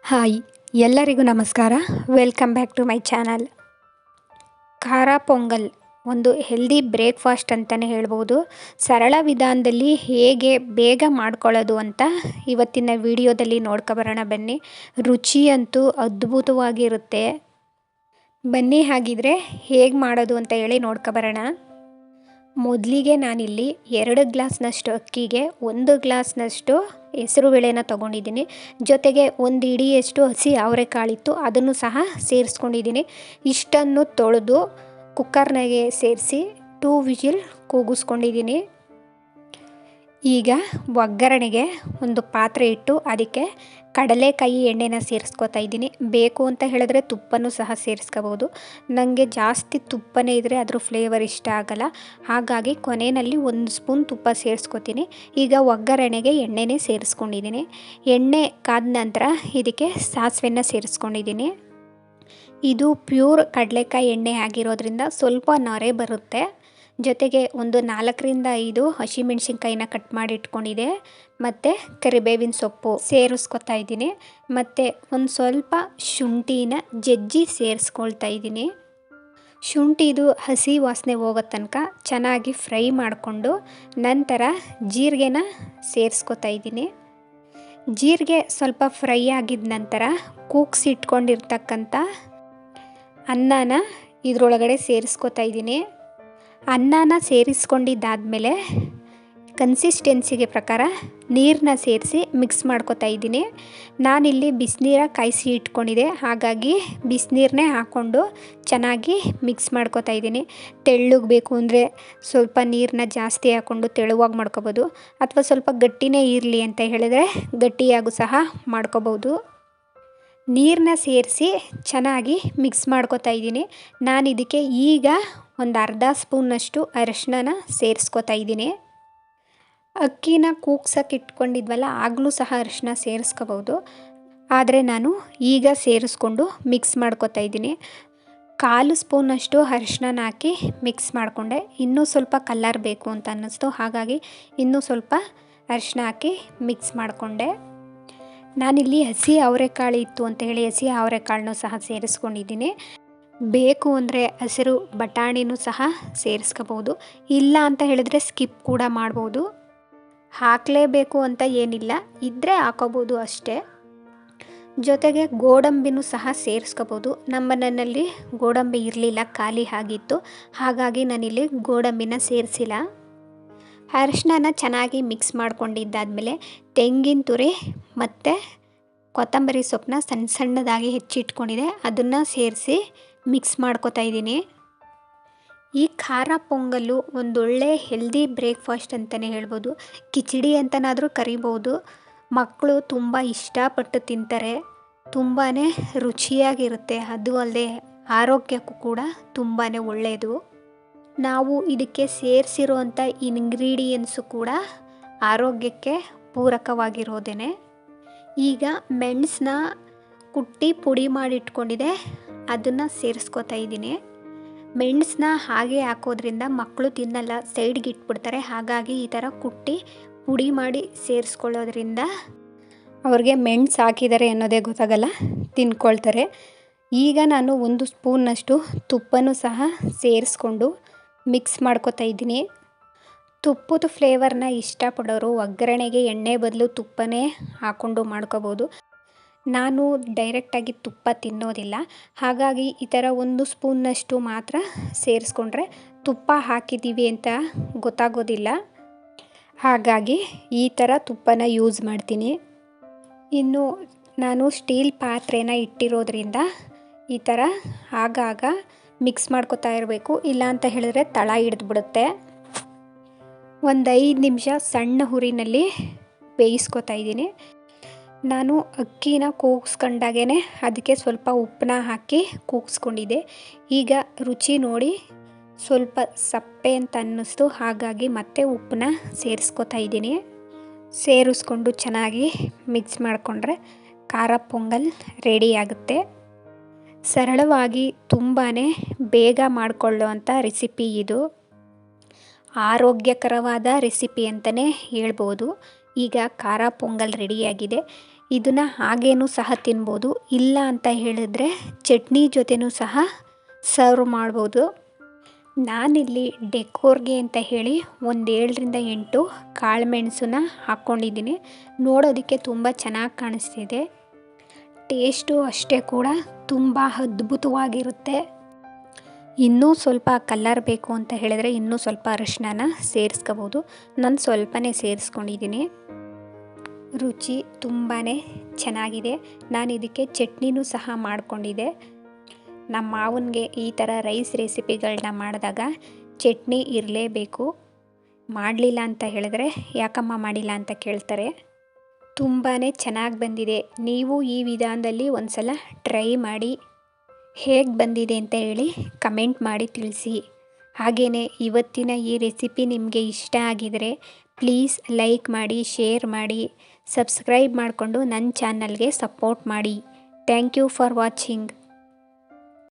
Hi ಎಲ್ಲರಿಗೂ ನಮಸ್ಕಾರ. Welcome back to my channel. ಖಾರ ಪೊಂಗಲ್ ಒಂದು ಹೆಲ್ದಿ ಬ್ರೇಕ್ಫಾಸ್ಟ್ ಅಂತಲೇ ಹೇಳ್ಬೋದು. ಸರಳ ವಿಧಾನದಲ್ಲಿ ಹೇಗೆ ಬೇಗ ಮಾಡ್ಕೊಳ್ಳೋದು ಅಂತ ಇವತ್ತಿನ ವಿಡಿಯೋದಲ್ಲಿ ನೋಡ್ಕೊಬರೋಣ ಬನ್ನಿ. ರುಚಿ ಅಂತೂ ಅದ್ಭುತವಾಗಿರುತ್ತೆ. ಬನ್ನಿ ಹಾಗಿದ್ರೆ ಹೇಗೆ ಮಾಡೋದು ಅಂತ ಹೇಳಿ ನೋಡ್ಕೊಬರೋಣ. ಮೊದಲಿಗೆ ನಾನಿಲ್ಲಿ 2 ಗ್ಲಾಸ್ನಷ್ಟು ಅಕ್ಕಿಗೆ 1 ಗ್ಲಾಸ್ನಷ್ಟು ಹೆಸರುಬೇಳೆನ ತೊಗೊಂಡಿದ್ದೀನಿ. ಜೊತೆಗೆ 1 ಹಿಡಿಯಷ್ಟು ಹಸಿ ಅವರೆಕಾಳಿತ್ತು, ಅದನ್ನು ಸಹ ಸೇರಿಸ್ಕೊಂಡಿದ್ದೀನಿ. ಇಷ್ಟನ್ನು ತೊಳೆದು ಕುಕ್ಕರ್ನಾಗೆ ಸೇರಿಸಿ 2 ವಿಜಿಲ್ ಕೂಗಿಸ್ಕೊಂಡಿದ್ದೀನಿ. ಈಗ ಒಗ್ಗರಣೆಗೆ ಒಂದು ಪಾತ್ರೆ ಇಟ್ಟು ಅದಕ್ಕೆ ಕಡಲೆಕಾಯಿ ಎಣ್ಣೆನ ಸೇರಿಸ್ಕೊತಾ ಇದ್ದೀನಿ. ಬೇಕು ಅಂತ ಹೇಳಿದ್ರೆ ತುಪ್ಪನೂ ಸಹ ಸೇರಿಸ್ಕೋಬೋದು. ನನಗೆ ಜಾಸ್ತಿ ತುಪ್ಪನೇ ಇದ್ದರೆ ಅದ್ರ ಫ್ಲೇವರ್ ಇಷ್ಟ ಆಗಲ್ಲ, ಹಾಗಾಗಿ ಕೊನೆಯಲ್ಲಿ 1 ಸ್ಪೂನ್ ತುಪ್ಪ ಸೇರಿಸ್ಕೊತೀನಿ. ಈಗ ಒಗ್ಗರಣೆಗೆ ಎಣ್ಣೆನೇ ಸೇರಿಸ್ಕೊಂಡಿದ್ದೀನಿ. ಎಣ್ಣೆ ಕಾದ ನಂತರ ಇದಕ್ಕೆ ಸಾಸಿವೆನ ಸೇರಿಸ್ಕೊಂಡಿದ್ದೀನಿ. ಇದು ಪ್ಯೂರ್ ಕಡಲೆಕಾಯಿ ಎಣ್ಣೆ ಆಗಿರೋದ್ರಿಂದ ಸ್ವಲ್ಪ ನೊರೆ ಬರುತ್ತೆ. ಜೊತೆಗೆ ಒಂದು 4-5 ಹಸಿಮೆಣ್ಸಿನ್ಕಾಯಿನ ಕಟ್ ಮಾಡಿ ಇಟ್ಕೊಂಡಿದ್ದೆ, ಮತ್ತು ಕರಿಬೇವಿನ ಸೊಪ್ಪು ಸೇರಿಸ್ಕೊತಾ ಇದ್ದೀನಿ. ಮತ್ತು ಒಂದು ಸ್ವಲ್ಪ ಶುಂಠಿನ ಜಜ್ಜಿ ಸೇರಿಸ್ಕೊಳ್ತಾ ಇದ್ದೀನಿ. ಶುಂಠಿದು ಹಸಿ ವಾಸನೆ ಹೋಗೋ ತನಕ ಚೆನ್ನಾಗಿ ಫ್ರೈ ಮಾಡಿಕೊಂಡು ನಂತರ ಜೀರಿಗೆನ ಸೇರಿಸ್ಕೊತಾ ಇದ್ದೀನಿ. ಜೀರಿಗೆ ಸ್ವಲ್ಪ ಫ್ರೈ ಆಗಿದ ನಂತರ ಕೂಗ್ಸಿಟ್ಕೊಂಡಿರ್ತಕ್ಕಂಥ ಅನ್ನನ ಇದರೊಳಗಡೆ ಸೇರಿಸ್ಕೊತಾ ಇದ್ದೀನಿ. ಅನ್ನನ ಸೇರಿಸ್ಕೊಂಡಿದ್ದಾದಮೇಲೆ ಕನ್ಸಿಸ್ಟೆನ್ಸಿಗೆ ಪ್ರಕಾರ ನೀರನ್ನ ಸೇರಿಸಿ ಮಿಕ್ಸ್ ಮಾಡ್ಕೊತಾ ಇದ್ದೀನಿ. ನಾನಿಲ್ಲಿ ಬಿಸಿನೀರ ಕಾಯಿಸಿ ಇಟ್ಕೊಂಡಿದ್ದೆ, ಹಾಗಾಗಿ ಬಿಸಿನೀರನ್ನೇ ಹಾಕ್ಕೊಂಡು ಚೆನ್ನಾಗಿ ಮಿಕ್ಸ್ ಮಾಡ್ಕೊತಾ ಇದ್ದೀನಿ. ತೆಳ್ಳಗೆ ಬೇಕು ಅಂದರೆ ಸ್ವಲ್ಪ ನೀರನ್ನ ಜಾಸ್ತಿ ಹಾಕ್ಕೊಂಡು ತೆಳುವಾಗಿ ಮಾಡ್ಕೊಬೋದು, ಅಥವಾ ಸ್ವಲ್ಪ ಗಟ್ಟಿನೇ ಇರಲಿ ಅಂತ ಹೇಳಿದ್ರೆ ಗಟ್ಟಿಯಾಗೂ ಸಹ ಮಾಡ್ಕೊಬೋದು. ನೀರನ್ನ ಸೇರಿಸಿ ಚೆನ್ನಾಗಿ ಮಿಕ್ಸ್ ಮಾಡ್ಕೊತಾ ಇದ್ದೀನಿ. ನಾನು ಇದಕ್ಕೆ ಈಗ ಒಂದು ಅರ್ಧ ಸ್ಪೂನಷ್ಟು ಅರಿಶಿನ ಸೇರಿಸ್ಕೊತಾ ಇದ್ದೀನಿ. ಅಕ್ಕಿನ ಕೂಗ್ಸಕ್ಕೆ ಇಟ್ಕೊಂಡಿದ್ವಲ್ಲ, ಆಗಲೂ ಸಹ ಅರಿಶಿನ ಸೇರಿಸ್ಕೋಬೋದು, ಆದರೆ ನಾನು ಈಗ ಸೇರಿಸ್ಕೊಂಡು ಮಿಕ್ಸ್ ಮಾಡ್ಕೊತಾ ಇದ್ದೀನಿ. 1/4 ಸ್ಪೂನಷ್ಟು ಅರಿಶಿನ ಹಾಕಿ ಮಿಕ್ಸ್ ಮಾಡಿಕೊಂಡೆ. ಇನ್ನೂ ಸ್ವಲ್ಪ ಕಲರ್ ಬೇಕು ಅಂತ ಅನ್ನಿಸ್ತು, ಹಾಗಾಗಿ ಇನ್ನೂ ಸ್ವಲ್ಪ ಅರಿಶಿನ ಹಾಕಿ ಮಿಕ್ಸ್ ಮಾಡಿಕೊಂಡೆ. ನಾನಿಲ್ಲಿ ಹಸಿ ಅವರೆಕಾಳು ಇತ್ತು ಅಂತ ಹೇಳಿ ಹಸಿ ಅವರೆಕಾಳನ್ನೂ ಸಹ ಸೇರಿಸ್ಕೊಂಡಿದ್ದೀನಿ. ಬೇಕು ಅಂದರೆ ಹಸಿರು ಬಟಾಣಿನೂ ಸಹ ಸೇರಿಸ್ಕೋಬೋದು, ಇಲ್ಲ ಅಂತ ಹೇಳಿದ್ರೆ ಸ್ಕಿಪ್ ಕೂಡ ಮಾಡ್ಬೋದು. ಹಾಕಲೇಬೇಕು ಅಂತ ಏನಿಲ್ಲ, ಇದ್ದರೆ ಹಾಕೋಬೋದು ಅಷ್ಟೇ. ಜೊತೆಗೆ ಗೋಡಂಬಿನೂ ಸಹ ಸೇರಿಸ್ಕೋಬೋದು. ನಮ್ಮ ಮನೆಯಲ್ಲಿ ಗೋಡಂಬಿ ಇರಲಿಲ್ಲ, ಖಾಲಿ ಆಗಿತ್ತು, ಹಾಗಾಗಿ ನಾನಿಲ್ಲಿ ಗೋಡಂಬಿನ ಸೇರಿಸಿಲ್ಲ. ಅರಿಶಿನ ಚೆನ್ನಾಗಿ ಮಿಕ್ಸ್ ಮಾಡ್ಕೊಂಡಿದ್ದಾದಮೇಲೆ ತೆಂಗಿನ ತುರಿ ಮತ್ತು ಕೊತ್ತಂಬರಿ ಸೊಪ್ಪನ್ನ ಸಣ್ಣ ಸಣ್ಣದಾಗಿ ಹೆಚ್ಚಿಟ್ಕೊಂಡಿದೆ, ಅದನ್ನು ಸೇರಿಸಿ ಮಿಕ್ಸ್ ಮಾಡ್ಕೊತಾ ಇದ್ದೀನಿ. ಈ ಖಾರ ಪೊಂಗಲ್ಲು ಒಂದೊಳ್ಳೆ ಹೆಲ್ದಿ ಬ್ರೇಕ್ಫಾಸ್ಟ್ ಅಂತಲೇ ಹೇಳ್ಬೋದು. ಕಿಚಡಿ ಅಂತನಾದರೂ ಕರಿಬೋದು. ಮಕ್ಕಳು ತುಂಬ ಇಷ್ಟಪಟ್ಟು ತಿಂತಾರೆ, ತುಂಬಾ ರುಚಿಯಾಗಿರುತ್ತೆ. ಅದು ಅಲ್ಲದೆ ಆರೋಗ್ಯಕ್ಕೂ ಕೂಡ ತುಂಬಾ ಒಳ್ಳೆಯದು. ನಾವು ಇದಕ್ಕೆ ಸೇರಿಸಿರುವಂಥ ಇಂಗ್ರೀಡಿಯೆಂಟ್ಸು ಕೂಡ ಆರೋಗ್ಯಕ್ಕೆ ಪೂರಕವಾಗಿರೋದೇ. ಈಗ ಮೆಣಸನ್ನ ಕುಟ್ಟಿ ಪುಡಿ ಮಾಡಿ ಇಟ್ಕೊಂಡಿದ್ದೆ, ಅದನ್ನು ಸೇರಿಸ್ಕೊತಾ ಇದ್ದೀನಿ. ಮೆಣಸನ್ನ ಹಾಗೆ ಹಾಕೋದ್ರಿಂದ ಮಕ್ಕಳು ತಿನ್ನಲ್ಲ, ಸೈಡ್ಗೆ ಇಟ್ಬಿಡ್ತಾರೆ, ಹಾಗಾಗಿ ಈ ಥರ ಕುಟ್ಟಿ ಪುಡಿ ಮಾಡಿ ಸೇರಿಸ್ಕೊಳ್ಳೋದ್ರಿಂದ ಅವ್ರಿಗೆ ಮೆಣಸು ಹಾಕಿದ್ದಾರೆ ಅನ್ನೋದೇ ಗೊತ್ತಾಗಲ್ಲ, ತಿನ್ಕೊಳ್ತಾರೆ. ಈಗ ನಾನು 1 ಸ್ಪೂನಷ್ಟು ತುಪ್ಪನೂ ಸಹ ಸೇರಿಸ್ಕೊಂಡು ಮಿಕ್ಸ್ ಮಾಡ್ಕೊತಾ ಇದ್ದೀನಿ. ತುಪ್ಪದ ಫ್ಲೇವರ್ನ ಇಷ್ಟಪಡೋರು ಒಗ್ಗರಣೆಗೆ ಎಣ್ಣೆ ಬದಲು ತುಪ್ಪನೇ ಹಾಕ್ಕೊಂಡು ಮಾಡ್ಕೋಬೋದು. ನಾನು ಡೈರೆಕ್ಟಾಗಿ ತುಪ್ಪ ತಿನ್ನೋದಿಲ್ಲ, ಹಾಗಾಗಿ ಈ ಥರ 1 ಸ್ಪೂನಷ್ಟು ಮಾತ್ರ ಸೇರಿಸ್ಕೊಂಡ್ರೆ ತುಪ್ಪ ಹಾಕಿದ್ದೀವಿ ಅಂತ ಗೊತ್ತಾಗೋದಿಲ್ಲ, ಹಾಗಾಗಿ ಈ ಥರ ತುಪ್ಪನ ಯೂಸ್ ಮಾಡ್ತೀನಿ. ಇನ್ನು ನಾನು ಸ್ಟೀಲ್ ಪಾತ್ರೆನ ಇಟ್ಟಿರೋದ್ರಿಂದ ಈ ಥರ ಆಗಾಗ ಮಿಕ್ಸ್ ಮಾಡ್ಕೊತಾ ಇರಬೇಕು, ಇಲ್ಲ ಅಂತ ಹೇಳಿದ್ರೆ ತಳ ಹಿಡಿದ್ಬಿಡುತ್ತೆ. ಒಂದು 5 ನಿಮಿಷ ಸಣ್ಣ ಹುರಿನಲ್ಲಿ ಬೇಯಿಸ್ಕೊತಾ ಇದ್ದೀನಿ. ನಾನು ಅಕ್ಕಿನ ಕೂಗಿಸ್ಕೊಂಡಾಗೇ ಅದಕ್ಕೆ ಸ್ವಲ್ಪ ಉಪ್ಪನ್ನ ಹಾಕಿ ಕೂಗಿಸ್ಕೊಂಡಿದ್ದೆ. ಈಗ ರುಚಿ ನೋಡಿ ಸ್ವಲ್ಪ ಸಪ್ಪೆ ಅಂತ ಅನ್ನಿಸ್ತು, ಹಾಗಾಗಿ ಮತ್ತೆ ಉಪ್ಪನ್ನ ಸೇರಿಸ್ಕೊತಾ ಇದ್ದೀನಿ. ಸೇರಿಸ್ಕೊಂಡು ಚೆನ್ನಾಗಿ ಮಿಕ್ಸ್ ಮಾಡಿಕೊಂಡ್ರೆ ಖಾರ ಪೊಂಗಲ್ ರೆಡಿ ಆಗುತ್ತೆ. ಸರಳವಾಗಿ ತುಂಬಾ ಬೇಗ ಮಾಡಿಕೊಳ್ಳುವಂಥ ರೆಸಿಪಿ ಇದು. ಆರೋಗ್ಯಕರವಾದ ರೆಸಿಪಿ ಅಂತಲೇ ಹೇಳ್ಬೋದು. ಈಗ ಖಾರ ಪೊಂಗಲ್ ರೆಡಿಯಾಗಿದೆ. ಇದನ್ನು ಹಾಗೇನೂ ಸಹ ತಿನ್ಬೋದು, ಇಲ್ಲ ಅಂತ ಹೇಳಿದ್ರೆ ಚಟ್ನಿ ಜೊತೆನೂ ಸಹ ಸರ್ವ್ ಮಾಡ್ಬೋದು. ನಾನಿಲ್ಲಿ ಡೆಕೋರ್ಗೆ ಅಂತ ಹೇಳಿ ಒಂದು 7-8 ಕಾಳುಮೆಣಸನ್ನ ಹಾಕ್ಕೊಂಡಿದ್ದೀನಿ. ನೋಡೋದಕ್ಕೆ ತುಂಬ ಚೆನ್ನಾಗಿ ಕಾಣಿಸ್ತಿದೆ. ಟೇಸ್ಟು ಅಷ್ಟೇ ಕೂಡ ತುಂಬ ಅದ್ಭುತವಾಗಿರುತ್ತೆ. ಇನ್ನೂ ಸ್ವಲ್ಪ ಕಲರ್ ಬೇಕು ಅಂತ ಹೇಳಿದ್ರೆ ಇನ್ನೂ ಸ್ವಲ್ಪ ಅರಿಶಿನ ಸೇರಿಸ್ಕೋಬೋದು. ನಾನು ಸ್ವಲ್ಪನೇ ಸೇರಿಸ್ಕೊಂಡಿದ್ದೀನಿ. ರುಚಿ ತುಂಬಾ ಚೆನ್ನಾಗಿದೆ. ನಾನು ಇದಕ್ಕೆ ಚಟ್ನಿನೂ ಸಹ ಮಾಡ್ಕೊಂಡಿದ್ದೆ. ನಮ್ಮ ಮಾವನಿಗೆ ಈ ಥರ ರೈಸ್ ರೆಸಿಪಿಗಳನ್ನ ಮಾಡಿದಾಗ ಚಟ್ನಿ ಇರಲೇಬೇಕು. ಮಾಡಲಿಲ್ಲ ಅಂತ ಹೇಳಿದ್ರೆ ಯಾಕಮ್ಮ ಮಾಡಿಲ್ಲ ಅಂತ ಕೇಳ್ತಾರೆ. ತುಂಬಾ ಚೆನ್ನಾಗಿ ಬಂದಿದೆ. ನೀವು ಈ ವಿಧಾನದಲ್ಲಿ ಒಂದು ಸಲ ಟ್ರೈ ಮಾಡಿ ಹೇಗೆ ಬಂದಿದೆ ಅಂತ ಹೇಳಿ ಕಮೆಂಟ್ ಮಾಡಿ ತಿಳಿಸಿ. ಹಾಗೆಯೇ ಇವತ್ತಿನ ಈ ರೆಸಿಪಿ ನಿಮಗೆ ಇಷ್ಟ ಆಗಿದರೆ ಪ್ಲೀಸ್ ಲೈಕ್ ಮಾಡಿ, ಶೇರ್ ಮಾಡಿ, ಸಬ್ಸ್ಕ್ರೈಬ್ ಮಾಡಿಕೊಂಡು ನನ್ನ ಚಾನಲ್ಗೆ ಸಪೋರ್ಟ್ ಮಾಡಿ. Thank you for watching.